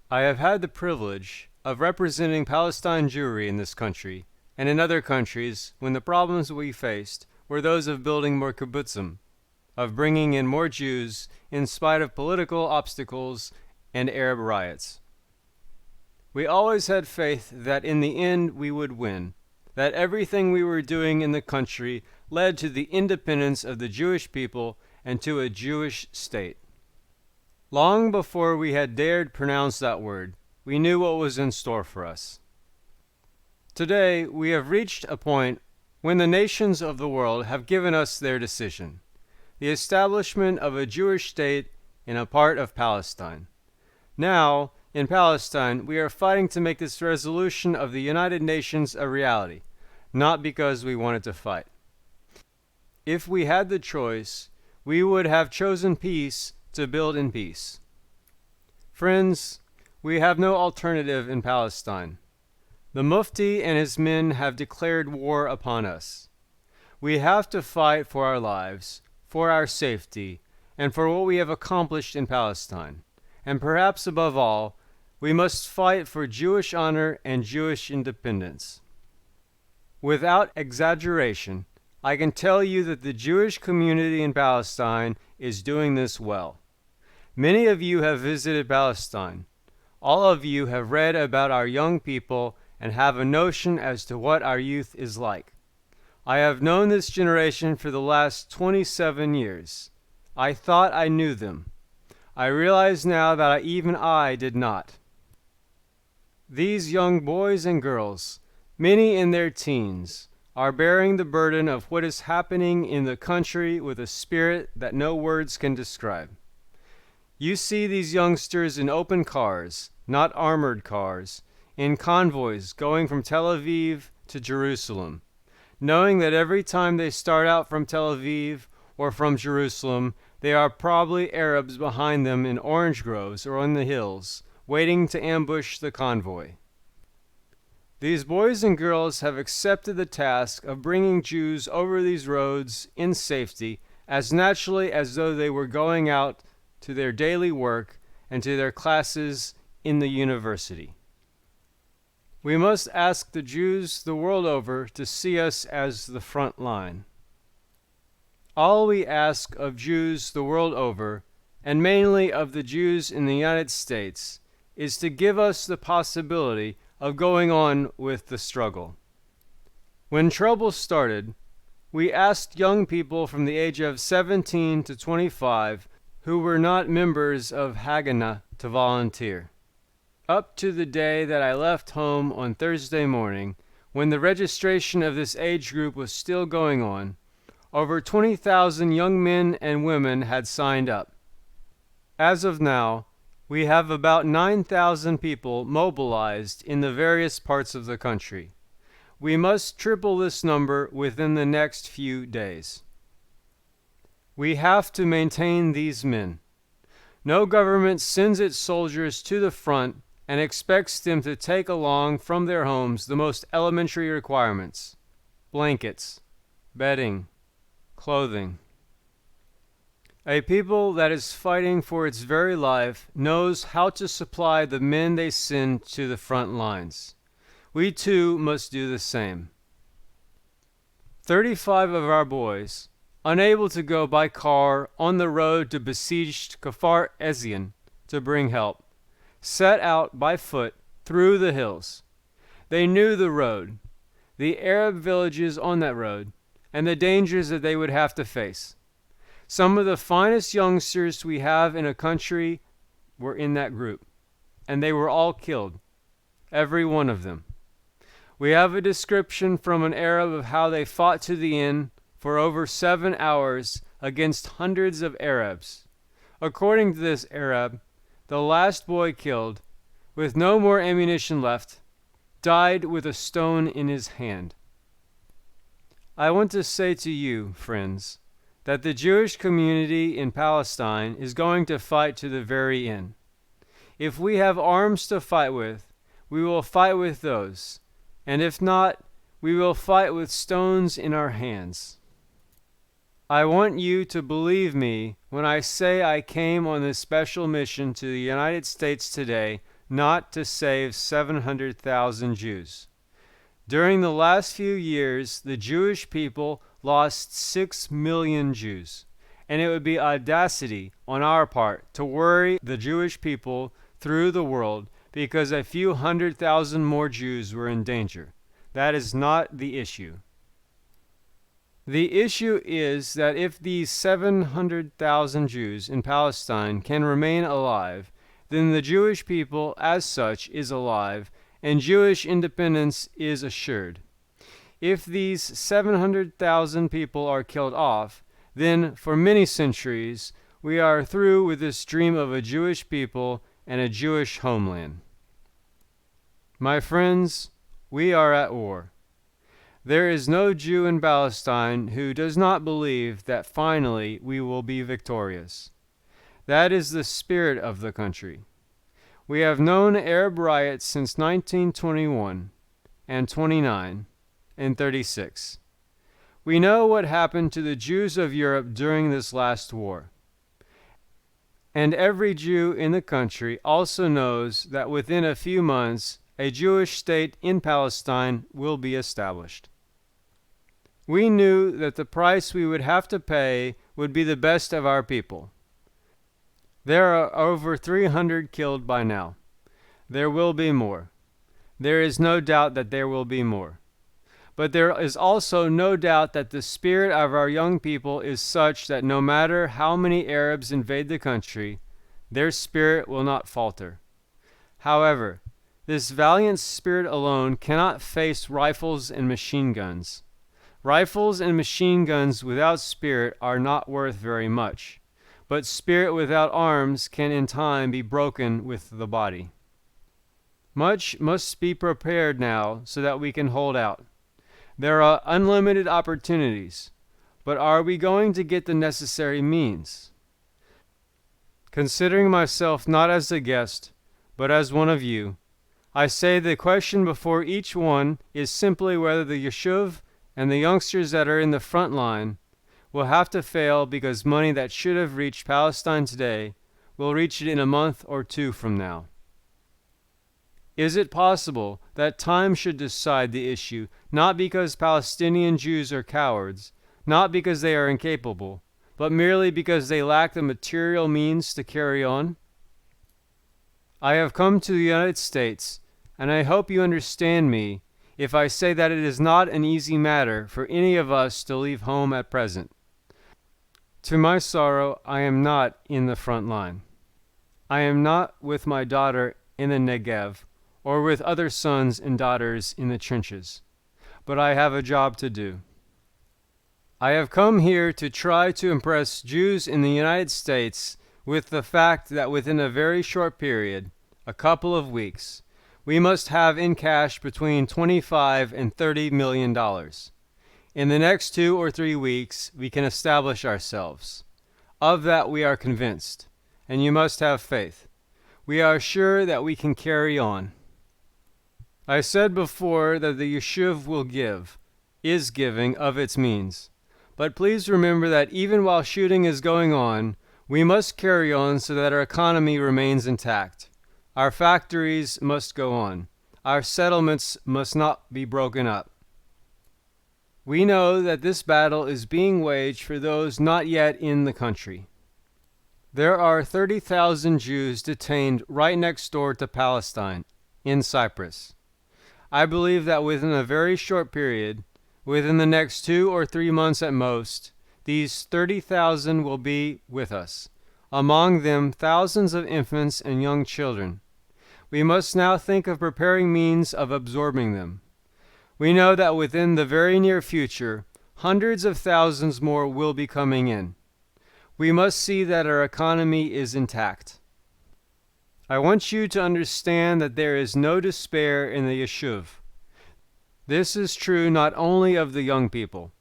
I have had the privilege of representing Palestine Jewry in this country and in other countries when the problems we faced were those of building more kibbutzim, of bringing in more Jews in spite of political obstacles and Arab riots. We always had faith that in the end we would win, that everything we were doing in the country led to the independence of the Jewish people and to a Jewish state. Long before we had dared pronounce that word, we knew what was in store for us. Today, we have reached a point when the nations of the world have given us their decision, the establishment of a Jewish state in a part of Palestine. Now, in Palestine, we are fighting to make this resolution of the United Nations a reality, not because we wanted to fight. If we had the choice, we would have chosen peace to build in peace. Friends, we have no alternative in Palestine. The Mufti and his men have declared war upon us. We have to fight for our lives, for our safety, and for what we have accomplished in Palestine. And perhaps above all, we must fight for Jewish honor and Jewish independence. Without exaggeration, I can tell you that the Jewish community in Palestine is doing this well. Many of you have visited Palestine. All of you have read about our young people and have a notion as to what our youth is like. I have known this generation for the last 27 years. I thought I knew them. I realize now that even I did not. These young boys and girls, many in their teens, are bearing the burden of what is happening in the country with a spirit that no words can describe. You see these youngsters in open cars, not armored cars, in convoys going from Tel Aviv to Jerusalem, knowing that every time they start out from Tel Aviv or from Jerusalem, there are probably Arabs behind them in orange groves or on the hills, waiting to ambush the convoy. These boys and girls have accepted the task of bringing Jews over these roads in safety as naturally as though they were going out to their daily work and to their classes in the university. We must ask the Jews the world over to see us as the front line. All we ask of Jews the world over, and mainly of the Jews in the United States, is to give us the possibility of going on with the struggle. When trouble started, we asked young people from the age of 17 to 25 who were not members of Haganah to volunteer. Up to the day that I left home on Thursday morning, when the registration of this age group was still going on, over 20,000 young men and women had signed up. As of now, we have about 9,000 people mobilized in the various parts of the country. We must triple this number within the next few days. We have to maintain these men. No government sends its soldiers to the front and expects them to take along from their homes the most elementary requirements: blankets, bedding, clothing. A people that is fighting for its very life knows how to supply the men they send to the front lines. We too must do the same. 35 of our boys, unable to go by car on the road to besieged Kfar Ezion to bring help, set out by foot through the hills. They knew the road, the Arab villages on that road, and the dangers that they would have to face. Some of the finest youngsters we have in a country were in that group, and they were all killed, every one of them. We have a description from an Arab of how they fought to the end for over 7 hours against hundreds of Arabs. According to this Arab, the last boy killed, with no more ammunition left, died with a stone in his hand. I want to say to you, friends, that the Jewish community in Palestine is going to fight to the very end. If we have arms to fight with, we will fight with those, and if not, we will fight with stones in our hands. I want you to believe me when I say I came on this special mission to the United States today not to save 700,000 Jews. During the last few years, the Jewish people lost 6 million Jews, and it would be audacity on our part to worry the Jewish people through the world because a few 100,000 more Jews were in danger. That is not the issue. The issue is that if these 700,000 Jews in Palestine can remain alive, then the Jewish people as such is alive, and Jewish independence is assured. If these 700,000 people are killed off, then for many centuries we are through with this dream of a Jewish people and a Jewish homeland. My friends, we are at war. There is no Jew in Palestine who does not believe that finally we will be victorious. That is the spirit of the country. We have known Arab riots since 1921 and 29 and 36. We know what happened to the Jews of Europe during this last war. And every Jew in the country also knows that within a few months a Jewish state in Palestine will be established. We knew that the price we would have to pay would be the best of our people. There are over 300 killed by now. There will be more. There is no doubt that there will be more. But there is also no doubt that the spirit of our young people is such that no matter how many Arabs invade the country, their spirit will not falter. However, this valiant spirit alone cannot face rifles and machine guns. Rifles and machine guns without spirit are not worth very much, but spirit without arms can in time be broken with the body. Much must be prepared now so that we can hold out. There are unlimited opportunities, but are we going to get the necessary means? Considering myself not as a guest, but as one of you, I say the question before each one is simply whether the Yeshuv and the youngsters that are in the front line will have to fail because money that should have reached Palestine today will reach it in a month or two from now. Is it possible that time should decide the issue, not because Palestinian Jews are cowards, not because they are incapable, but merely because they lack the material means to carry on? I have come to the United States, and I hope you understand me if I say that it is not an easy matter for any of us to leave home at present. To my sorrow, I am not in the front line. I am not with my daughter in the Negev, or with other sons and daughters in the trenches, but I have a job to do. I have come here to try to impress Jews in the United States with the fact that within a very short period, a couple of weeks, we must have in cash between $25 and $30 million. In the next 2 or 3 weeks, we can establish ourselves. Of that we are convinced, and you must have faith. We are sure that we can carry on. I said before that the Yeshuv will give, is giving of its means. But please remember that even while shooting is going on, we must carry on so that our economy remains intact. Our factories must go on. Our settlements must not be broken up. We know that this battle is being waged for those not yet in the country. There are 30,000 Jews detained right next door to Palestine, in Cyprus. I believe that within a very short period, within the next 2 or 3 months at most, these 30,000 will be with us, among them thousands of infants and young children. We must now think of preparing means of absorbing them. We know that within the very near future, hundreds of thousands more will be coming in. We must see that our economy is intact. I want you to understand that there is no despair in the Yeshuv. This is true not only of the young people.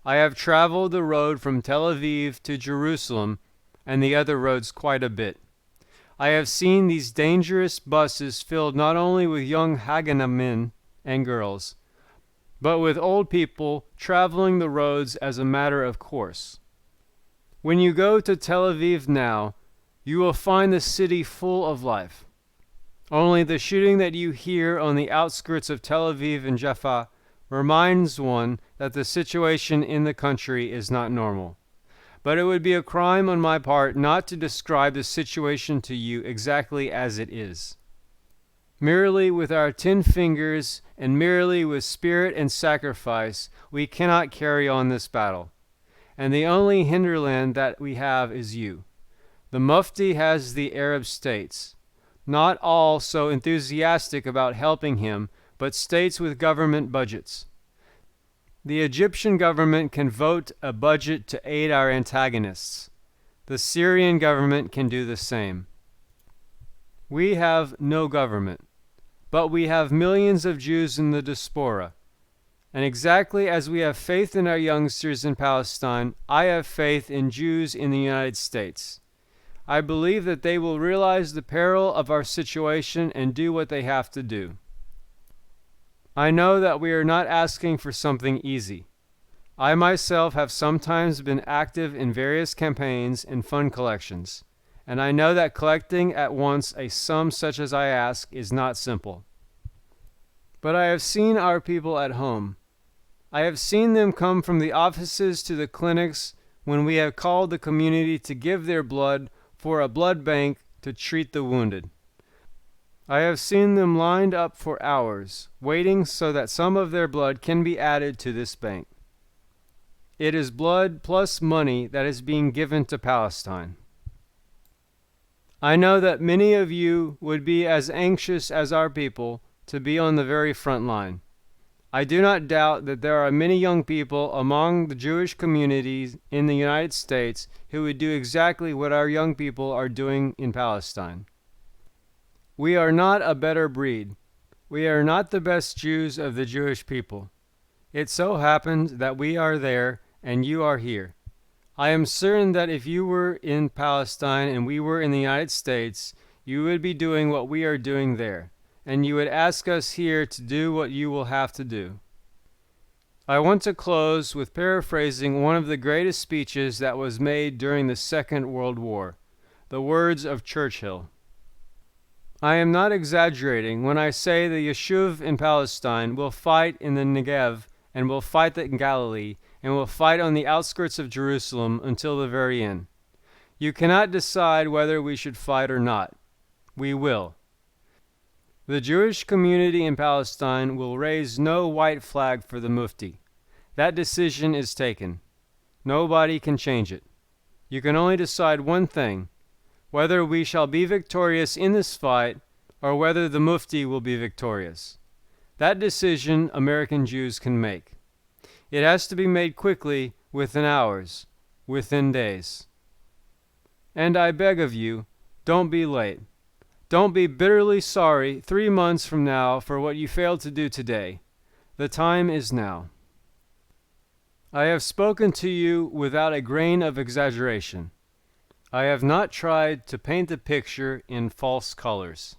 I have traveled the road from Tel Aviv to Jerusalem and the other roads quite a bit. I have seen these dangerous buses filled not only with young Haganah men and girls, but with old people traveling the roads as a matter of course. When you go to Tel Aviv now, you will find the city full of life. Only the shooting that you hear on the outskirts of Tel Aviv and Jaffa reminds one that the situation in the country is not normal. But it would be a crime on my part not to describe the situation to you exactly as it is. Merely with our 10 fingers and merely with spirit and sacrifice, we cannot carry on this battle. And the only hinterland that we have is you. The Mufti has the Arab states, not all so enthusiastic about helping him, but states with government budgets. The Egyptian government can vote a budget to aid our antagonists. The Syrian government can do the same. We have no government, but we have millions of Jews in the diaspora. And exactly as we have faith in our youngsters in Palestine, I have faith in Jews in the United States. I believe that they will realize the peril of our situation and do what they have to do. I know that we are not asking for something easy. I myself have sometimes been active in various campaigns and fund collections, and I know that collecting at once a sum such as I ask is not simple. But I have seen our people at home. I have seen them come from the offices to the clinics when we have called the community to give their blood for a blood bank to treat the wounded. I have seen them lined up for hours, waiting so that some of their blood can be added to this bank. It is blood plus money that is being given to Palestine. I know that many of you would be as anxious as our people to be on the very front line. I do not doubt that there are many young people among the Jewish communities in the United States who would do exactly what our young people are doing in Palestine. We are not a better breed. We are not the best Jews of the Jewish people. It so happened that we are there and you are here. I am certain that if you were in Palestine and we were in the United States, you would be doing what we are doing there, and you would ask us here to do what you will have to do. I want to close with paraphrasing one of the greatest speeches that was made during the Second World War, the words of Churchill. I am not exaggerating when I say the Yishuv in Palestine will fight in the Negev and will fight in Galilee and will fight on the outskirts of Jerusalem until the very end. You cannot decide whether we should fight or not. We will. The Jewish community in Palestine will raise no white flag for the Mufti. That decision is taken. Nobody can change it. You can only decide one thing, whether we shall be victorious in this fight or whether the Mufti will be victorious. That decision American Jews can make. It has to be made quickly, within hours, within days. And I beg of you, don't be late. Don't be bitterly sorry 3 months from now for what you failed to do today. The time is now. I have spoken to you without a grain of exaggeration. I have not tried to paint the picture in false colors.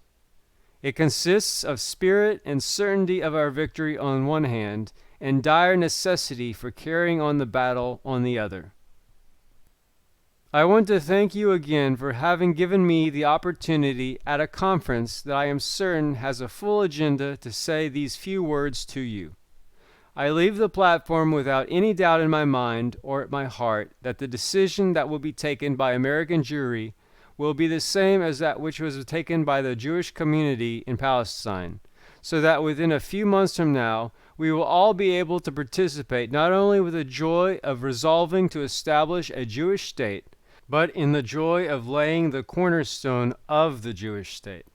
It consists of spirit and certainty of our victory on one hand, and dire necessity for carrying on the battle on the other. I want to thank you again for having given me the opportunity at a conference that I am certain has a full agenda to say these few words to you. I leave the platform without any doubt in my mind or at my heart that the decision that will be taken by American Jewry will be the same as that which was taken by the Jewish community in Palestine, so that within a few months from now, we will all be able to participate not only with the joy of resolving to establish a Jewish state, but in the joy of laying the cornerstone of the Jewish state.